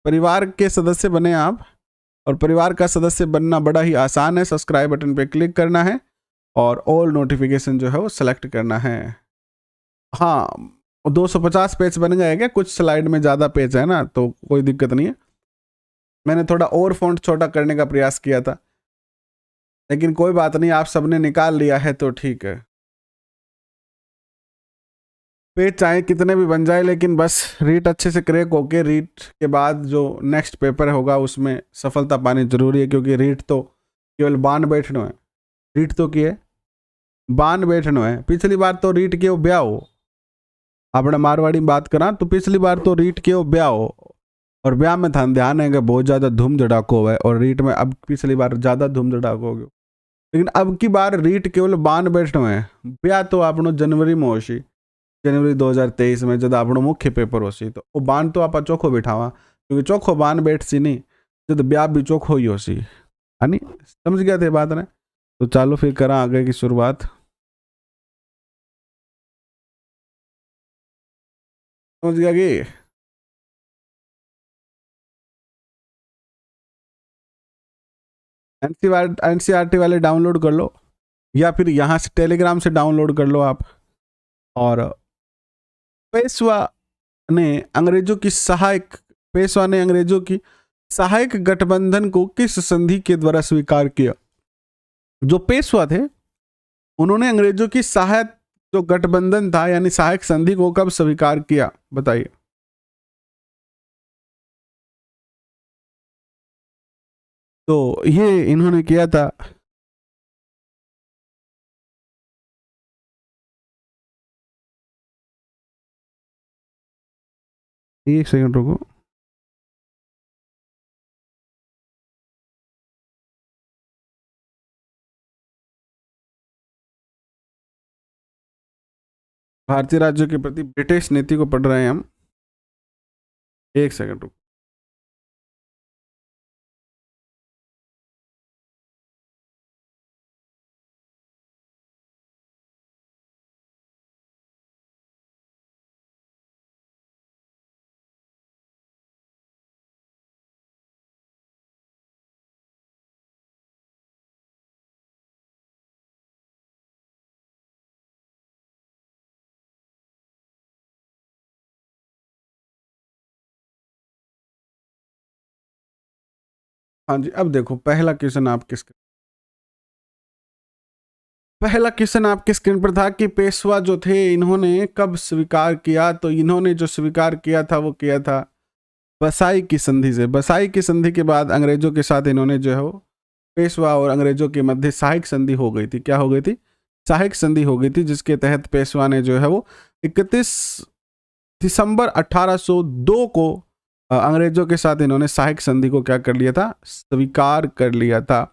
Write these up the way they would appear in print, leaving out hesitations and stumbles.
परिवार के सदस्य बने आप, और परिवार का सदस्य बनना बड़ा ही आसान है। सब्सक्राइब बटन पे क्लिक करना है और ऑल नोटिफिकेशन जो है वो सेलेक्ट करना है। हाँ, 250 पेज बन गए क्या? कुछ स्लाइड में ज़्यादा पेज है ना, तो कोई दिक्कत नहीं है। मैंने थोड़ा और फॉन्ट छोटा करने का प्रयास किया था, लेकिन कोई बात नहीं, आप सबने निकाल लिया है तो ठीक है। पेज चाहे कितने भी बन जाए, लेकिन बस रीट अच्छे से क्रैक होके रीट के बाद जो नेक्स्ट पेपर होगा उसमें सफलता पानी जरूरी है, क्योंकि रीट तो केवल बान बैठनो है। रीट तो की है बान बैठनो है। पिछली बार तो रीट के ब्याह हो, आपने मारवाड़ी में बात करा तो पिछली बार तो रीट के ब्याह हो, और ब्याह में था ध्यान है कि बहुत ज़्यादा धूम धड़ाको हुआ है, और रीट में अब पिछली बार ज़्यादा धूम धड़ाको हो गया। लेकिन अब की बार रीट केवल बान बैठनो है। ब्याह तो आपनो जनवरी में होशी, जनवरी 2023 में जब आपनो मुख्य पेपर होसी, तो वो बान तो आप चोखो बिठावा, क्योंकि चोखो बान बैठ सी नहीं, जब ब्याह भी चोखो ही होसी है नी। समझ गया थे बात ने? तो चालो फिर करा आगे की शुरुआत। समझ गया कि एनसीईआरटी वाले डाउनलोड कर लो, या फिर यहाँ से टेलीग्राम से डाउनलोड कर लो आप। और पेशवा ने अंग्रेजों की सहायक पेशवा ने अंग्रेजों की सहायक गठबंधन को किस संधि के द्वारा स्वीकार किया? जो पेशवा थे उन्होंने अंग्रेजों की सहायक जो गठबंधन था यानी सहायक संधि को कब स्वीकार किया, बताइए। तो ये इन्होंने किया था, एक सेकंड रुको। भारतीय राज्यों के प्रति ब्रिटिश नीति को पढ़ रहे हैं हम, एक सेकंड रुको। हाँ जी, अब देखो पहला क्वेश्चन आपके स्क्रीन पर था कि पेशवा जो थे इन्होंने कब स्वीकार किया। तो इन्होंने जो स्वीकार किया था वो किया था बसाई की संधि से। बसाई की संधि के बाद अंग्रेजों के साथ इन्होंने जो है वो पेशवा और अंग्रेजों के मध्य सहायक संधि हो गई थी। क्या हो गई थी? सहायक संधि हो गई थी, जिसके तहत पेशवा ने जो है वो 31 दिसंबर 1802 को अंग्रेजों के साथ इन्होंने सहायक संधि को क्या कर लिया था? स्वीकार कर लिया था।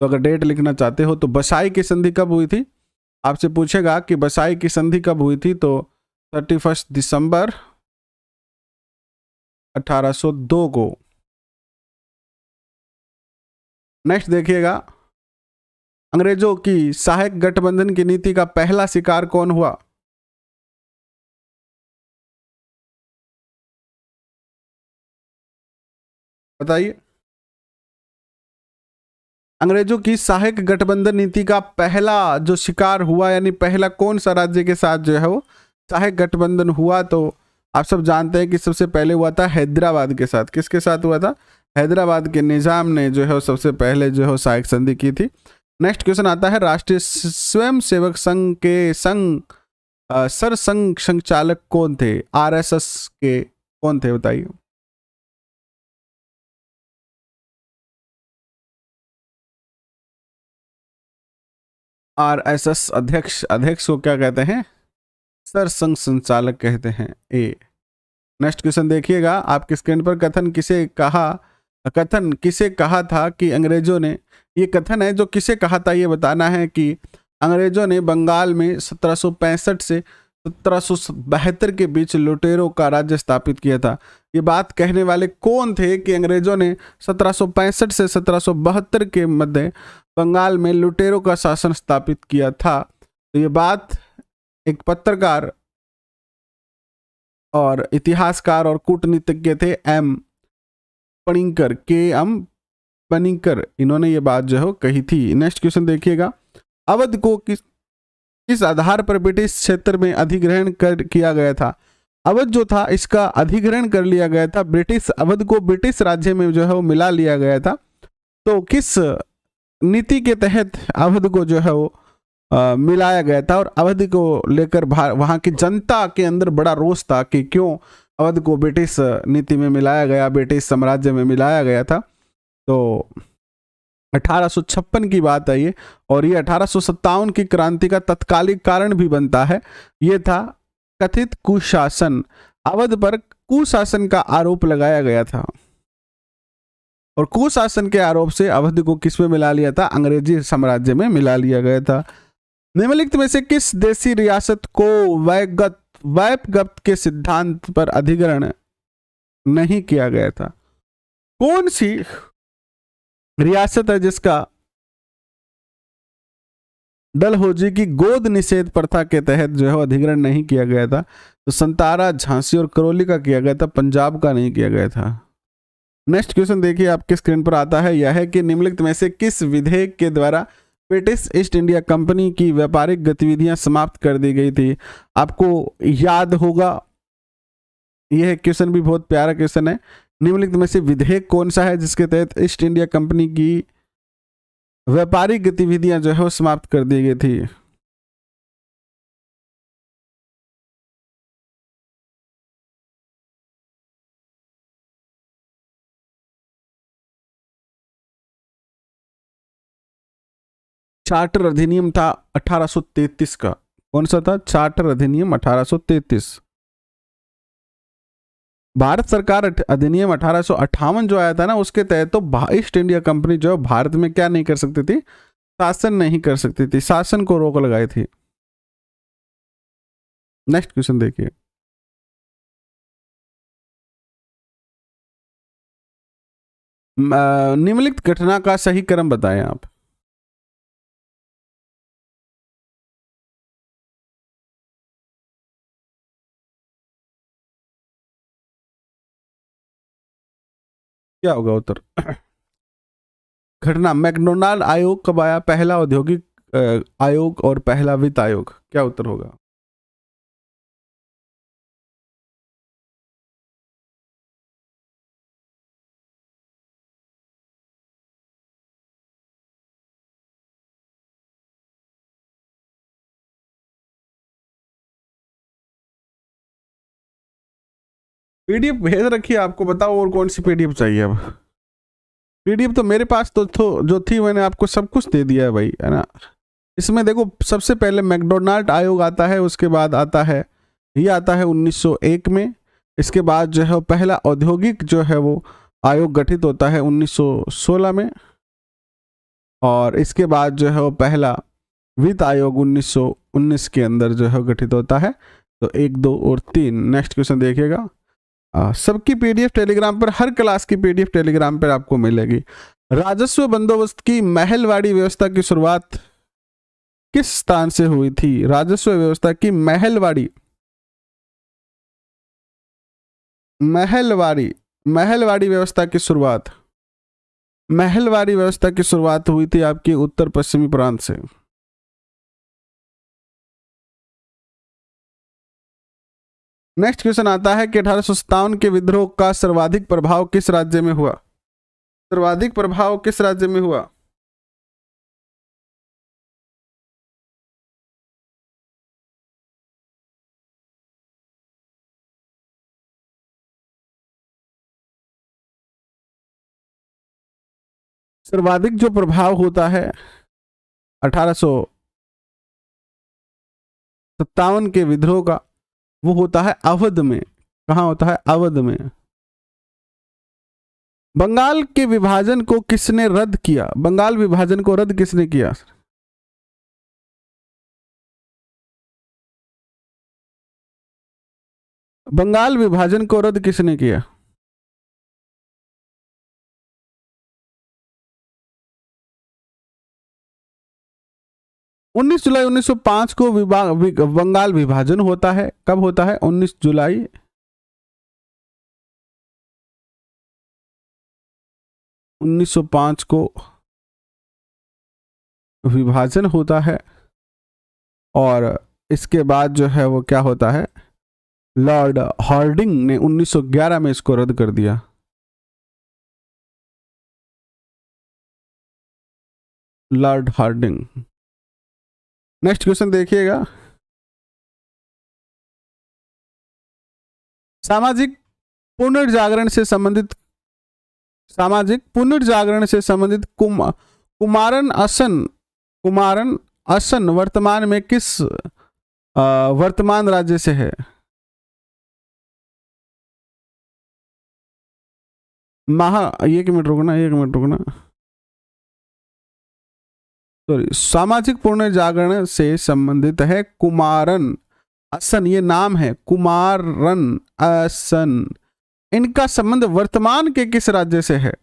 तो अगर डेट लिखना चाहते हो तो बसाई की संधि कब हुई थी? आपसे पूछेगा कि बसाई की संधि कब हुई थी, तो 31 दिसंबर 1802 को। नेक्स्ट देखिएगा, अंग्रेजों की सहायक गठबंधन की नीति का पहला शिकार कौन हुआ? बताइए। अंग्रेजों की सहायक गठबंधन नीति का पहला जो शिकार हुआ, यानी पहला कौन सा राज्य के साथ जो है वो सहायक गठबंधन हुआ? तो आप सब जानते हैं कि सबसे पहले हुआ था हैदराबाद के साथ। किसके साथ हुआ था? हैदराबाद के निजाम ने जो है सबसे पहले जो है सहायक संधि की थी। नेक्स्ट क्वेश्चन आता है, राष्ट्रीय स्वयं सेवक संघ के सर संघ संचालक कौन थे? आरएसएस के कौन थे, बताइए। आरएसएस अध्यक्ष को क्या कहते हैं? सर संघ संचालक कहते हैं। ए। नेक्स्ट क्वेश्चन देखिएगा आपके स्क्रीन पर, कथन किसे कहा था कि अंग्रेजों ने, ये कथन है जो किसे कहा था ये बताना है, कि अंग्रेजों ने बंगाल में 1765 से 1772 के बीच लुटेरों का राज्य स्थापित किया था। ये बात कहने वाले कौन थे कि अंग्रेजों ने 1765 से 1772 के मध्य बंगाल में लुटेरों का शासन स्थापित किया था? तो ये बात एक पत्रकार और इतिहासकार और कूटनीतिज्ञ थे, एम पणिकर, के.एम. पणिकर, इन्होंने ये बात जो है कही थी। नेक्स्ट क्वेश्चन देखिएगा, अवध को किस आधार पर ब्रिटिश क्षेत्र में अधिग्रहण किया गया था। अवध जो था इसका अधिग्रहण कर लिया गया था, ब्रिटिश अवध को ब्रिटिश राज्य में जो है वो मिला लिया गया था। तो किस नीति के तहत अवध को जो है वो मिलाया गया था, और अवध को लेकर वहाँ की जनता के अंदर बड़ा रोष था कि क्यों अवध को ब्रिटिश नीति में मिलाया गया, ब्रिटिश साम्राज्य में मिलाया गया था। तो 1856 की बात है ये, और ये 1857 की क्रांति का तत्कालिक कारण भी बनता है। ये था कथित कुशासन, अवध पर कुशासन का आरोप लगाया गया था, और कुशासन के आरोप से अवध को किस में मिला लिया था, अंग्रेजी साम्राज्य में मिला लिया गया था। निम्नलिखित में से किस देशी रियासत को वैपगत के सिद्धांत पर अधिग्रहण नहीं किया गया था। कौन सी रियासत है जिसका डलहौजी की गोद निषेध प्रथा के तहत जो है अधिग्रहण नहीं किया गया था? तो संतारा, झांसी और करौली का किया गया था, पंजाब का नहीं किया गया था। नेक्स्ट क्वेश्चन देखिए आपके स्क्रीन पर आता है, यह है कि निम्नलिखित में से किस विधेयक के द्वारा ब्रिटिश ईस्ट इंडिया कंपनी की व्यापारिक गतिविधियां समाप्त कर दी गई थी? आपको याद होगा, यह क्वेश्चन भी बहुत प्यारा क्वेश्चन है। निम्नलिखित में से विधेयक कौन सा है जिसके तहत ईस्ट इंडिया कंपनी की व्यापारिक गतिविधियां जो है वो समाप्त कर दी गई थी? चार्टर अधिनियम था 1833 का। कौन सा था? चार्टर अधिनियम 1833। भारत सरकार अधिनियम 1858 जो आया था ना, उसके तहत तो ईस्ट इंडिया कंपनी जो भारत में क्या नहीं कर सकती थी, शासन नहीं कर सकती थी, शासन को रोक लगाई थी। नेक्स्ट क्वेश्चन देखिए, निम्नलिखित घटना का सही क्रम बताएं आप। क्या होगा उत्तर? घटना मैकडोनाल्ड आयोग कब आया? पहला औद्योगिक आयोग और पहला वित्त आयोग। क्या उत्तर होगा? पीडीएफ भेज रखिए, आपको बताओ और कौन सी पीडीएफ चाहिए अब? पीडीएफ तो मेरे पास तो जो थी मैंने आपको सब कुछ दे दिया है भाई, है ना। इसमें देखो, सबसे पहले मैकडोनाल्ड आयोग आता है, उसके बाद आता है ये आता है 1901 में। इसके बाद जो है पहला औद्योगिक जो है वो आयोग गठित होता है 1916 में, और इसके बाद जो है वो पहला वित्त आयोग 1919 के अंदर जो है गठित होता है। तो 1, 2 और 3। नेक्स्ट क्वेश्चन देखिएगा, सबकी पीडीएफ टेलीग्राम पर, हर क्लास की पीडीएफ टेलीग्राम पर आपको मिलेगी। राजस्व बंदोबस्त की महलवाड़ी व्यवस्था की शुरुआत किस स्थान से हुई थी? राजस्व व्यवस्था की महलवाड़ी व्यवस्था की शुरुआत, महलवाड़ी व्यवस्था की शुरुआत हुई थी आपकी उत्तर पश्चिमी प्रांत से। नेक्स्ट क्वेश्चन आता है कि 1857 के विद्रोह का सर्वाधिक प्रभाव किस राज्य में हुआ? सर्वाधिक प्रभाव किस राज्य में हुआ? सर्वाधिक जो प्रभाव होता है 1857 के विद्रोह का, वो होता है अवध में। कहाँ होता है? अवध में। बंगाल के विभाजन को किसने रद्द किया? बंगाल विभाजन को रद्द किसने किया? बंगाल विभाजन को रद्द किसने किया? 19 जुलाई 1905 को बंगाल विभाजन होता है। कब होता है? 19 जुलाई 1905 को विभाजन होता है और इसके बाद जो है वो क्या होता है, लॉर्ड हार्डिंग ने 1911 में इसको रद्द कर दिया। Lord Hardinge. नेक्स्ट क्वेश्चन देखिएगा, सामाजिक पुनर्जागरण से संबंधित कुमारन असन वर्तमान में किस वर्तमान राज्य से है? एक मिनट रुकना। सॉरी, सामाजिक पुनर्जागरण से संबंधित है कुमारन असन, ये नाम है कुमारन असन। इनका संबंध वर्तमान के किस राज्य से है?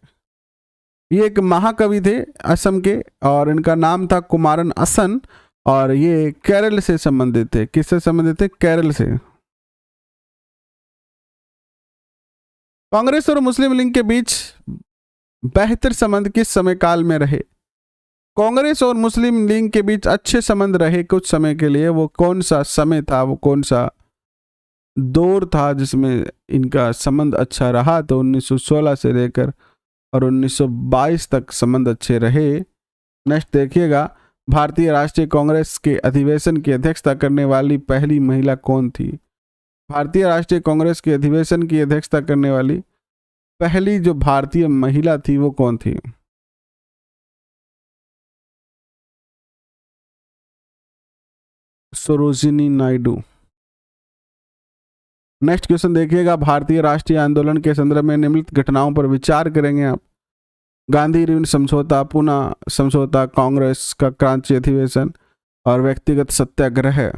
ये एक महाकवि थे असम के और इनका नाम था कुमारन असन और ये केरल से संबंधित थे। किससे संबंधित थे? केरल से। कांग्रेस और मुस्लिम लीग के बीच बेहतर संबंध किस समय काल में रहे? कांग्रेस और मुस्लिम लीग के बीच अच्छे संबंध रहे कुछ समय के लिए। वो कौन सा समय था, वो कौन सा दौर था जिसमें इनका संबंध अच्छा रहा? तो 1916 से लेकर और 1922 तक संबंध अच्छे रहे। नेक्स्ट देखिएगा, भारतीय राष्ट्रीय कांग्रेस के अधिवेशन की अध्यक्षता करने वाली पहली महिला कौन थी? भारतीय राष्ट्रीय कांग्रेस के अधिवेशन की अध्यक्षता करने वाली पहली जो भारतीय महिला थी वो कौन थी? सरोजिनी नायडू। नेक्स्ट क्वेश्चन देखिएगा, भारतीय राष्ट्रीय आंदोलन के संदर्भ में निम्नलिखित घटनाओं पर विचार करेंगे आप। गांधी इरविन समझौता, पूना समझौता, कांग्रेस का क्रांति अधिवेशन और व्यक्तिगत सत्याग्रह।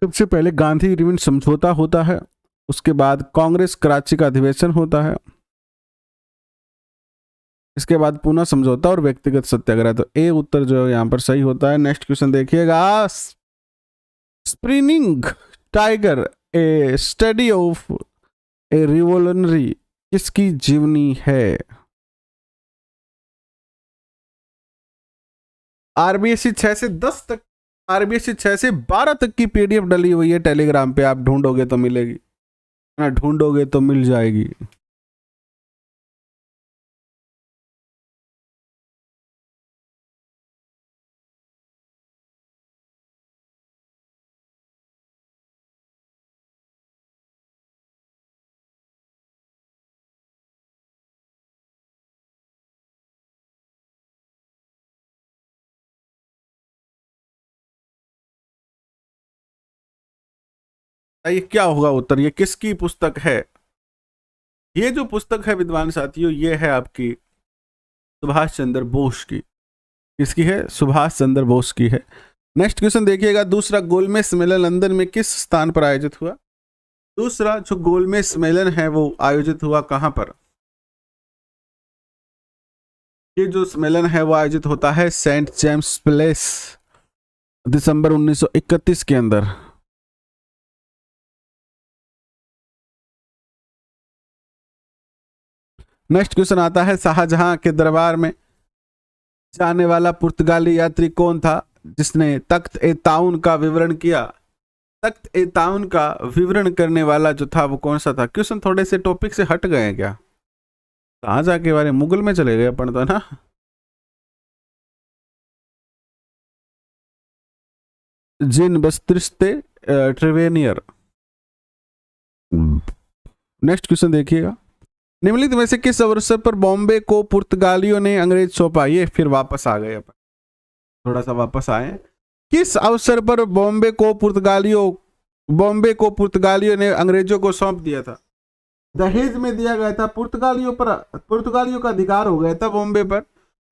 सबसे पहले गांधी इरविन समझौता होता है, उसके बाद कांग्रेस कराची का अधिवेशन होता है, इसके बाद पूना समझौता और व्यक्तिगत सत्याग्रह। तो ए उत्तर जो है यहां पर सही होता है। नेक्स्ट क्वेश्चन देखिएगा, spring tiger A study of A revolutionary किसकी जीवनी है? आरबीएससी 6 से 10 तक, आरबीएससी 6 से 12 तक की पीडीएफ डली हुई है टेलीग्राम पे, आप ढूंढोगे तो मिलेगी, ना ढूंढोगे तो मिल जाएगी। ये क्या होगा उत्तर? ये किसकी पुस्तक है? ये जो पुस्तक है विद्वान साथियों, ये है आपकी सुभाष चंद्र बोस की। किसकी है? सुभाष चंद्र बोस की है। नेक्स्ट क्वेश्चन देखिएगा, दूसरा गोलमेज सम्मेलन लंदन में किस स्थान पर आयोजित हुआ? दूसरा जो गोलमेज सम्मेलन है वो आयोजित हुआ कहां पर? ये जो सम्मेलन है वो आयोजित होता है सेंट जेम्स प्लेस, दिसंबर 1931 के अंदर। नेक्स्ट क्वेश्चन आता है, शाहजहां के दरबार में जाने वाला पुर्तगाली यात्री कौन था जिसने तख्त ए ताउन का विवरण किया? तख्त ए ताउन का विवरण करने वाला जो था वो कौन सा था? क्वेश्चन थोड़े से टॉपिक से हट गए हैं क्या? शाहजहां के बारे में मुगल में चले गए अपन तो ना। जिन बस्तिस्ते ट्रेवेनियर। नेक्स्ट क्वेश्चन देखिएगा, निम्नलिखित में से किस अवसर पर बॉम्बे को पुर्तगालियों ने अंग्रेज सौंपा? ये फिर वापस आ गए अपन, थोड़ा सा वापस आए। किस अवसर पर बॉम्बे को पुर्तगालियों ने अंग्रेजों को सौंप दिया था? दहेज में दिया गया था। पुर्तगालियों का अधिकार हो गया था बॉम्बे पर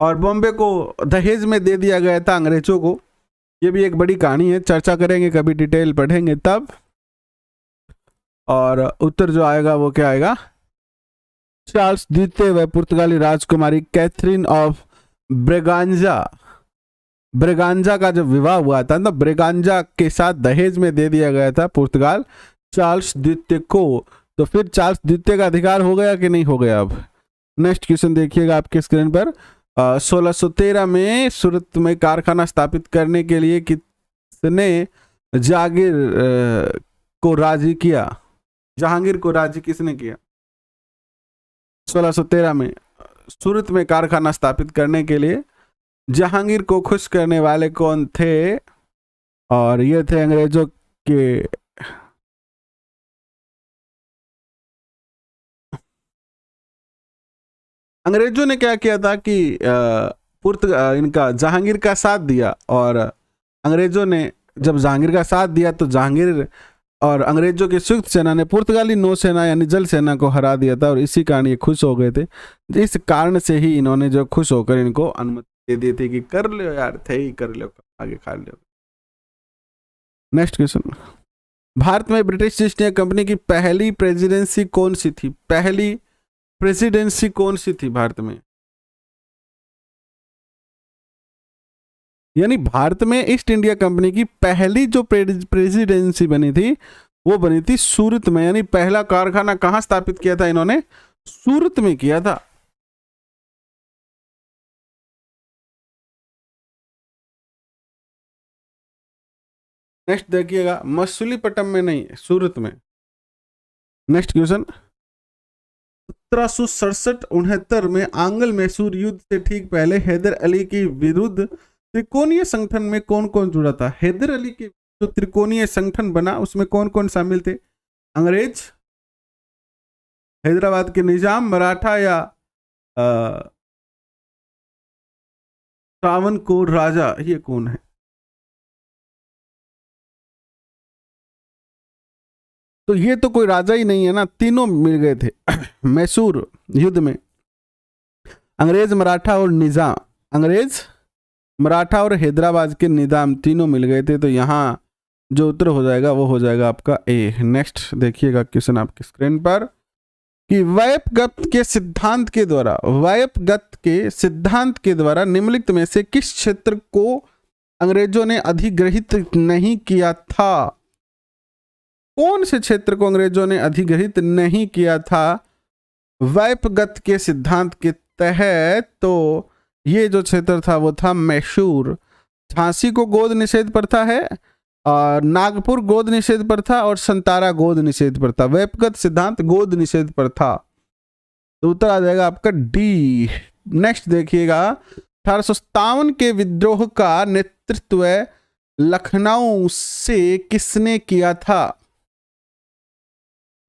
और बॉम्बे को दहेज में दे दिया गया था अंग्रेजों को। ये भी एक बड़ी कहानी है, चर्चा करेंगे कभी, डिटेल पढ़ेंगे तब। और उत्तर जो आएगा वो क्या आएगा? चार्ल्स द्वितीय व पुर्तगाली राजकुमारी कैथरीन ऑफ ब्रेगांजा का जब विवाह हुआ था ना, ब्रेगांजा के साथ दहेज में दे दिया गया था पुर्तगाल चार्ल्स द्वितीय को। तो फिर चार्ल्स द्वितीय का अधिकार हो गया कि नहीं हो गया? अब नेक्स्ट क्वेश्चन देखिएगा आपके स्क्रीन पर। 1613 में सूरत में कारखाना स्थापित करने के लिए किसने जहांगीर को राजी किया? जहांगीर को राजी किसने किया 1613 में सूरत में कारखाना स्थापित करने के लिए? जहांगीर को खुश करने वाले कौन थे? और ये थे अंग्रेजों के अंग्रेजों ने क्या किया था कि इनका जहांगीर का साथ दिया, और अंग्रेजों ने जब जहांगीर का साथ दिया तो जहांगीर और अंग्रेजों की संयुक्त सेना ने पुर्तगाली नौसेना यानी जल सेना को हरा दिया था, और इसी कारण ये खुश हो गए थे। इस कारण से ही इन्होंने जो खुश होकर इनको अनुमति दे दी थी कि कर लो यार, थे ही कर लो, आगे खा लो। नेक्स्ट क्वेश्चन, भारत में ब्रिटिश ईस्ट इंडिया कंपनी की पहली प्रेसिडेंसी कौन सी थी? पहली प्रेसिडेंसी कौन सी थी भारत में? यानी भारत में ईस्ट इंडिया कंपनी की पहली जो प्रेसिडेंसी बनी थी वो बनी थी सूरत में। यानी पहला कारखाना कहां स्थापित किया था इन्होंने? सूरत में किया था। नेक्स्ट देखिएगा, मसूलीपट्टनम में नहीं, सूरत में। नेक्स्ट क्वेश्चन, 1767-69 में आंग्ल मैसूर युद्ध से ठीक पहले हैदर अली के विरुद्ध त्रिकोणीय संगठन में कौन कौन जुड़ा था? हैदर अली के जो त्रिकोणीय संगठन बना उसमें कौन कौन शामिल थे? अंग्रेज, हैदराबाद के निजाम, मराठा या त्रावणकोर राजा, ये कौन है? तो ये तो कोई राजा ही नहीं है ना, तीनों मिल गए थे मैसूर युद्ध में। अंग्रेज, मराठा और निजाम, अंग्रेज, मराठा और हैदराबाद के निजाम तीनों मिल गए थे। तो यहाँ जो उत्तर हो जाएगा वो हो जाएगा आपका ए। नेक्स्ट देखिएगा क्वेश्चन आपके स्क्रीन पर कि वायपगत के सिद्धांत के द्वारा, वायपगत के सिद्धांत के द्वारा निम्नलिखित में से किस क्षेत्र को अंग्रेजों ने अधिग्रहित नहीं किया था? कौन से क्षेत्र को अंग्रेजों ने अधिग्रहित नहीं किया था वायपगत के सिद्धांत के तहत? तो ये जो क्षेत्र था वो था मैसूर। झांसी को गोद निषेध प्रथा है, और नागपुर गोद निषेध प्रथा, और संतारा गोद निषेध प्रथा। वायपगत सिद्धांत गोद निषेध प्रथा, तो उत्तर आ जाएगा आपका डी। नेक्स्ट देखिएगा, 1857 के विद्रोह का नेतृत्व लखनऊ से किसने किया था?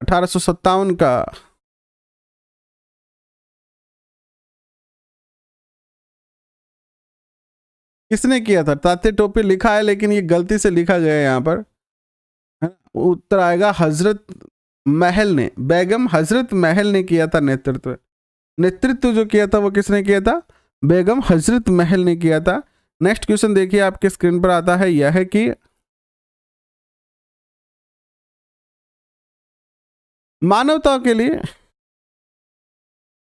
1857 का किसने किया था? तात्या टोपे लिखा है लेकिन ये गलती से लिखा गया है यहाँ पर। उत्तर आएगा हजरत महल ने, बेगम हजरत महल ने किया था नेतृत्व। नेतृत्व जो किया था वो किसने किया था? बेगम हजरत महल ने किया था। नेक्स्ट क्वेश्चन देखिए आपके स्क्रीन पर आता है, यह है कि मानवता के लिए,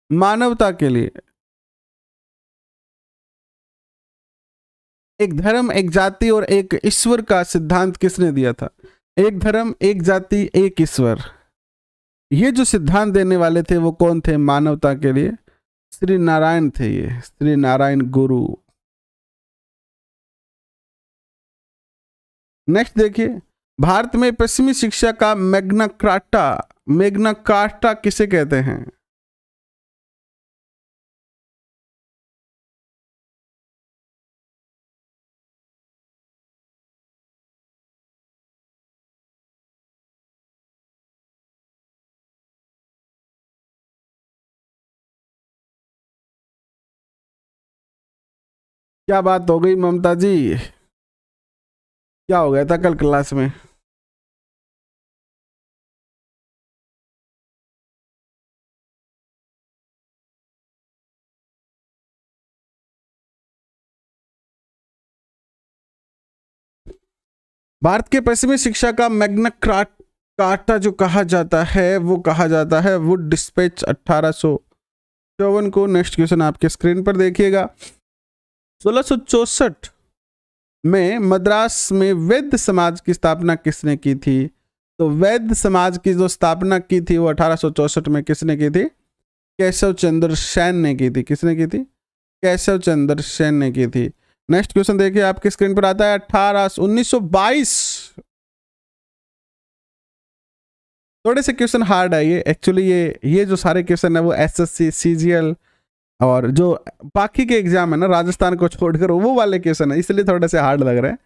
मानवता के लिए एक धर्म, एक जाति और एक ईश्वर का सिद्धांत किसने दिया था? एक धर्म, एक जाति, एक ईश्वर, ये जो सिद्धांत देने वाले थे वो कौन थे मानवता के लिए? श्री नारायण थे, ये श्री नारायण गुरु। नेक्स्ट देखिए, भारत में पश्चिमी शिक्षा का मैग्ना कार्टा, मैग्ना कार्टा किसे कहते हैं? क्या बात हो गई ममता जी, क्या हो गया था कल क्लास में? भारत के पश्चिमी शिक्षा का मैग्ना कार्टा जो कहा जाता है वो कहा जाता है वुड डिस्पैच 1854 को। नेक्स्ट क्वेश्चन आपके स्क्रीन पर देखिएगा, 1664 में मद्रास में वैद्य समाज की स्थापना किसने की थी? तो वैद्य समाज की जो स्थापना की थी वो 1864 में किसने की थी? केशव चंद्र सेन ने की थी। किसने की थी? केशव चंद्र सेन ने की थी। नेक्स्ट क्वेश्चन देखिए आपकी स्क्रीन पर आता है 1922। थोड़े से क्वेश्चन हार्ड है ये एक्चुअली। ये जो सारे क्वेश्चन है वो एसएससी, सीजीएल और जो बाकी के एग्जाम है ना राजस्थान को छोड़कर वो वाले क्वेश्चन है, इसलिए थोड़े से हार्ड लग रहे हैं।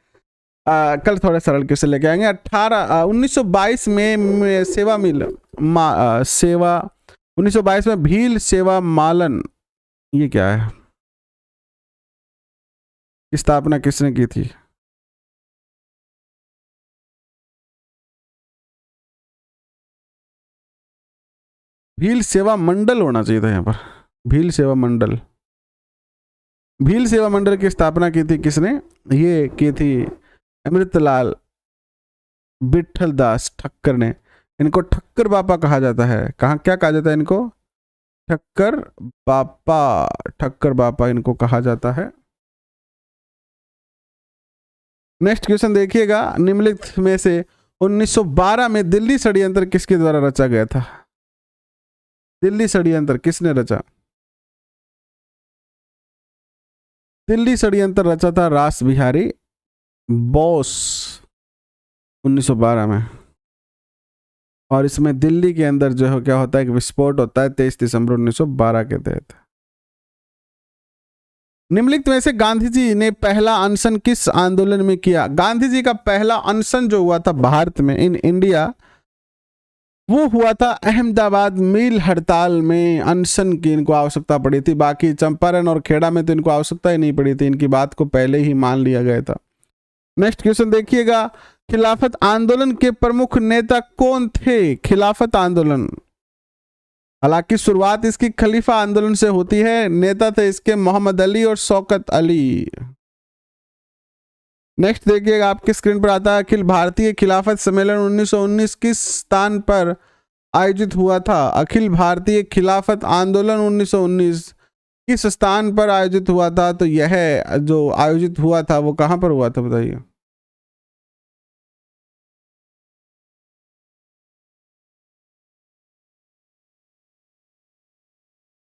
कल थोड़े सरल क्वेश्चन लेके आएंगे। 1922 में सेवा मिल सेवा 1922 में भील सेवा मालन, ये क्या है? स्थापना किसने की थी? भील सेवा मंडल होना चाहिए था यहाँ पर, भील सेवा मंडल। भील सेवा मंडल की स्थापना की थी किसने? ये की थी अमृतलाल विठल दास ठक्कर ने। इनको ठक्कर बापा कहा जाता है। कहाँ क्या कहा जाता है इनको? ठक्कर बापा, ठक्कर बापा इनको कहा जाता है। नेक्स्ट क्वेश्चन देखिएगा, निम्नलिखित में से 1912 में दिल्ली षड्यंत्र किसके द्वारा रचा गया था? दिल्ली षड्यंत्र किसने रचा? दिल्ली षड्यंत्र रचा था रास बिहारी बोस 1912 में। और इसमें दिल्ली के अंदर जो है क्या होता है, एक विस्फोट होता है 23 दिसंबर 1912 के तहत। निम्नलिखित में से गांधी जी ने पहला अनशन किस आंदोलन में किया? गांधी जी का पहला अनशन जो हुआ था भारत में, इन इंडिया, वो हुआ था अहमदाबाद मिल हड़ताल में। अनशन की इनको आवश्यकता पड़ी थी, बाकी चंपारण और खेड़ा में तो इनको आवश्यकता ही नहीं पड़ी थी, इनकी बात को पहले ही मान लिया गया था। नेक्स्ट क्वेश्चन देखिएगा, खिलाफत आंदोलन के प्रमुख नेता कौन थे? खिलाफत आंदोलन, हालांकि शुरुआत इसकी खलीफा आंदोलन से होती है, नेता थे इसके मोहम्मद अली और शौकत अली। नेक्स्ट देखिएगा आपकी स्क्रीन पर आता है, अखिल भारतीय खिलाफत सम्मेलन 1919 किस स्थान पर आयोजित हुआ था? अखिल भारतीय खिलाफत आंदोलन 1919 किस स्थान पर आयोजित हुआ था? तो यह जो आयोजित हुआ था वो कहां पर हुआ था बताइए?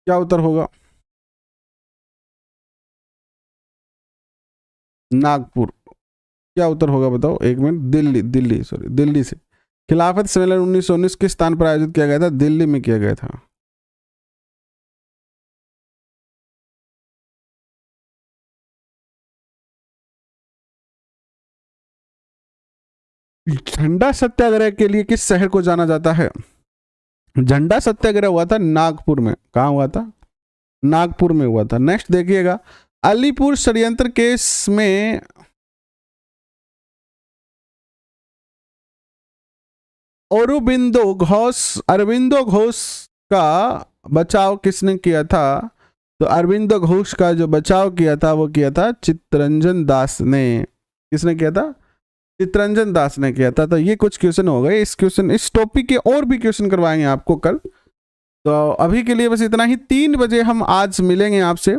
क्या उत्तर होगा? नागपुर। क्या उत्तर होगा बताओ, एक मिनट। दिल्ली, दिल्ली सॉरी, दिल्ली से। खिलाफत सम्मेलन 1919 किस स्थान पर आयोजित किया गया था? दिल्ली में किया गया था। झंडा सत्याग्रह के लिए किस शहर को जाना जाता है? झंडा सत्याग्रह हुआ था नागपुर में। कहां हुआ था? नागपुर में हुआ था। नेक्स्ट देखिएगा, अलीपुर षड्यंत्र केस में अरविंदो घोष का बचाव किसने किया था? तो अरविंदो घोष का जो बचाव किया था वो किया था चित्तरंजन दास ने। किसने किया था? चित्तरंजन दास ने किया था। तो ये कुछ क्वेश्चन हो गए। इस टॉपिक के और भी क्वेश्चन करवाएंगे आपको कल। तो अभी के लिए बस इतना ही। 3 बजे हम आज मिलेंगे आपसे।